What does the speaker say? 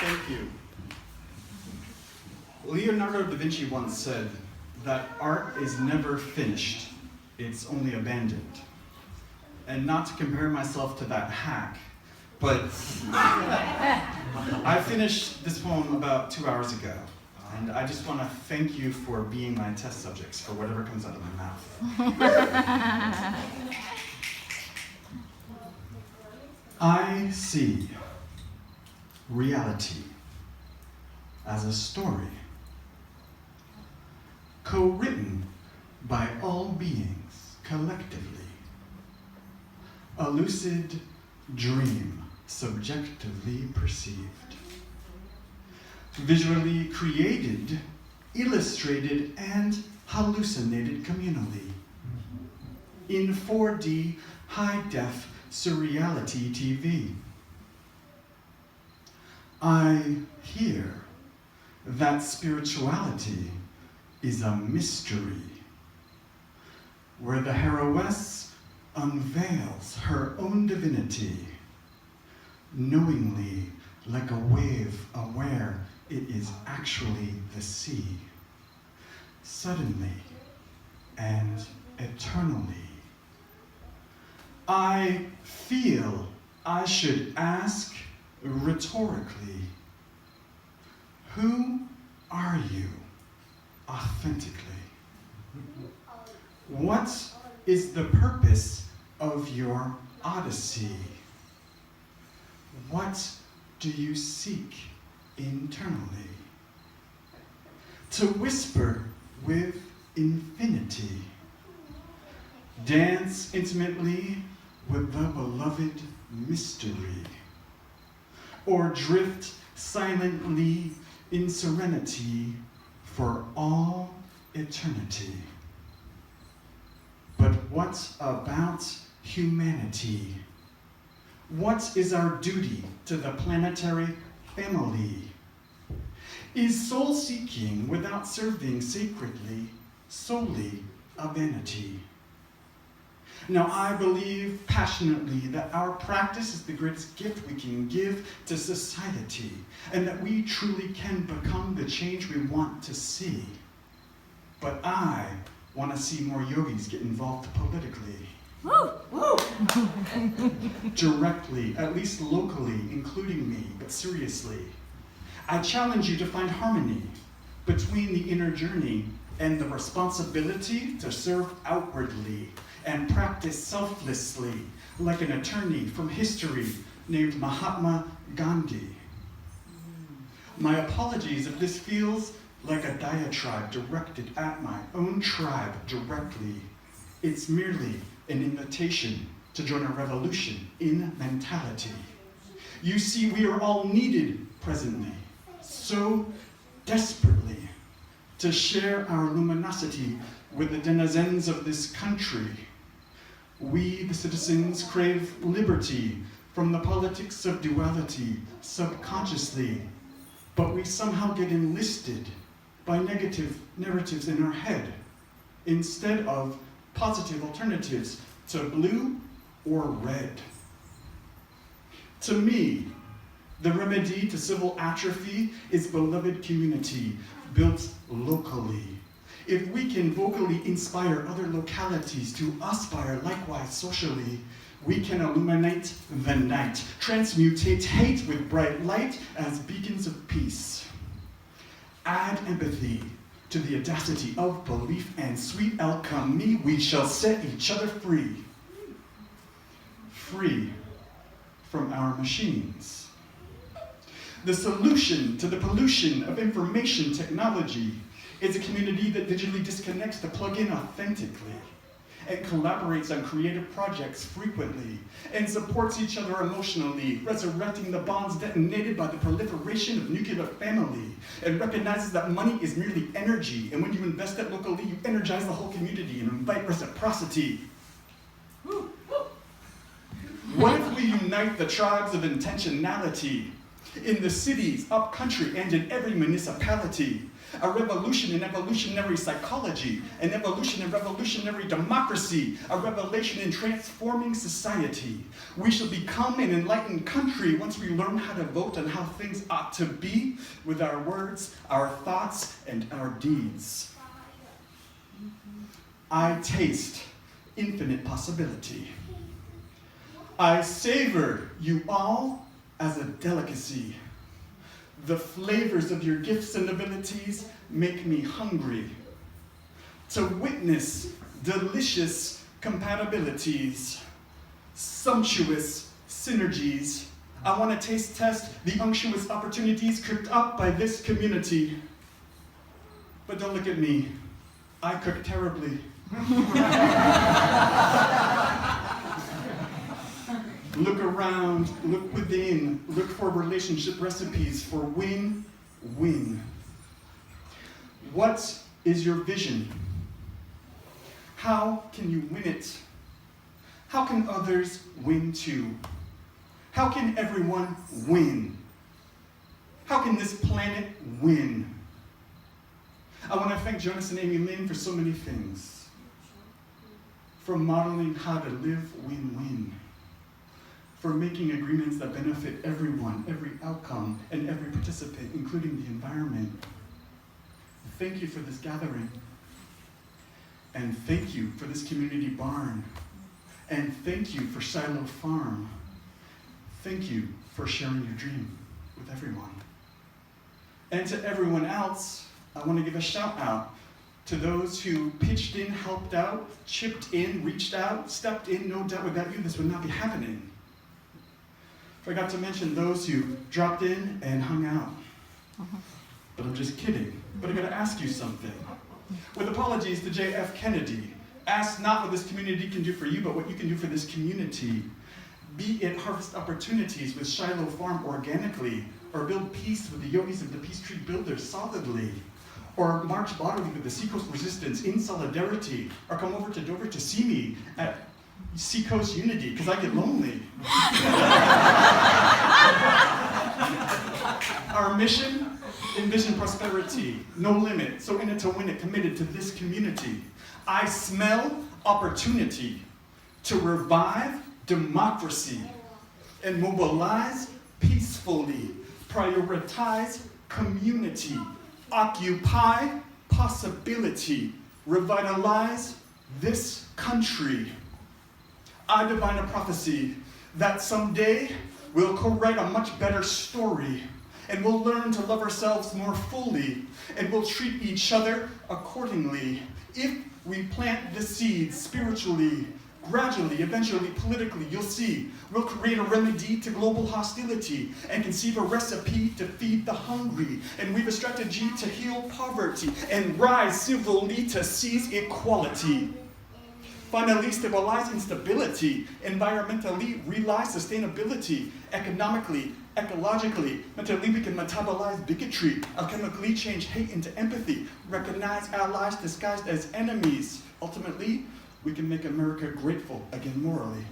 Thank you. Leonardo da Vinci once said that art is never finished, it's only abandoned. And not to compare myself to that hack, but I finished this poem about 2 hours ago, and I just want to thank you for being my test subjects for whatever comes out of my mouth. I see reality as a story, co-written by all beings collectively, a lucid dream subjectively perceived, visually created, illustrated, and hallucinated communally, in 4D high-def surreality TV. I hear that spirituality is a mystery, where the heroess unveils her own divinity, knowingly like a wave aware it is actually the sea, suddenly and eternally. I feel I should ask rhetorically, who are you authentically? What is the purpose of your odyssey? What do you seek internally? To whisper with infinity, dance intimately with the beloved mystery, or drift silently in serenity for all eternity. But what about humanity? What is our duty to the planetary family? Is soul-seeking without serving sacredly solely a vanity? Now, I believe passionately that our practice is the greatest gift we can give to society, and that we truly can become the change we want to see. But I want to see more yogis get involved politically. Woo! Woo! Directly, at least locally, including me, but seriously. I challenge you to find harmony between the inner journey and the responsibility to serve outwardly and practice selflessly, like an attorney from history named Mahatma Gandhi. My apologies if this feels like a diatribe directed at my own tribe directly. It's merely an invitation to join a revolution in mentality. You see, we are all needed presently, so desperately, to share our luminosity with the denizens of this country. We, the citizens, crave liberty from the politics of duality subconsciously, but we somehow get enlisted by negative narratives in our head instead of positive alternatives to blue or red. To me, the remedy to civil atrophy is beloved community built locally. If we can vocally inspire other localities to aspire likewise socially, we can illuminate the night, transmutate hate with bright light as beacons of peace. Add empathy to the audacity of belief and sweet alchemy, we shall set each other free. Free from our machines. The solution to the pollution of information technology is a community that digitally disconnects to plug in authentically and collaborates on creative projects frequently and supports each other emotionally, resurrecting the bonds detonated by the proliferation of nuclear family, and recognizes that money is merely energy, and when you invest it locally, you energize the whole community and invite reciprocity. What if we unite the tribes of intentionality in the cities, up country, and in every municipality. A revolution in evolutionary psychology, an evolution in revolutionary democracy, a revelation in transforming society. We shall become an enlightened country once we learn how to vote on how things ought to be with our words, our thoughts, and our deeds. I taste infinite possibility. I savor you all as a delicacy. The flavors of your gifts and abilities make me hungry to witness delicious compatibilities, sumptuous synergies. I want to taste test the unctuous opportunities cooked up by this community. But don't look at me. I cook terribly. Look around, look within, look for relationship recipes for win-win. What is your vision? How can you win it? How can others win too? How can everyone win? How can this planet win? I want to thank Jonas and Amy Lynn for so many things. For modeling how to live win-win. For making agreements that benefit everyone, every outcome, and every participant, including the environment. Thank you for this gathering. And thank you for this community barn. And thank you for Shilo Farm. Thank you for sharing your dream with everyone. And to everyone else, I want to give a shout out to those who pitched in, helped out, chipped in, reached out, stepped in. No doubt without you, this would not be happening. Forgot to mention those who dropped in and hung out. But I'm just kidding. But I gotta ask you something. With apologies to J.F. Kennedy, ask not what this community can do for you, but what you can do for this community. Be it harvest opportunities with Shilo Farm organically, or build peace with the yogis of the Peace Tree Builders solidly, or march bodily with the Seacoast resistance in solidarity, or come over to Dover to see me at Seacoast Unity, because I get lonely. Our mission, envision prosperity, no limit, so in it to win it, committed to this community. I smell opportunity to revive democracy and mobilize peacefully, prioritize community, occupy possibility, revitalize this country. I divine a prophecy that someday we'll co-write a much better story, and we'll learn to love ourselves more fully, and we'll treat each other accordingly. If we plant the seeds spiritually, gradually, eventually, politically, you'll see, we'll create a remedy to global hostility and conceive a recipe to feed the hungry, and weave a strategy to heal poverty and rise civilly to seize equality. Finally, stabilize instability, environmentally realize sustainability, economically, ecologically, mentally we can metabolize bigotry, alchemically change hate into empathy, recognize allies disguised as enemies. Ultimately, we can make America grateful again morally.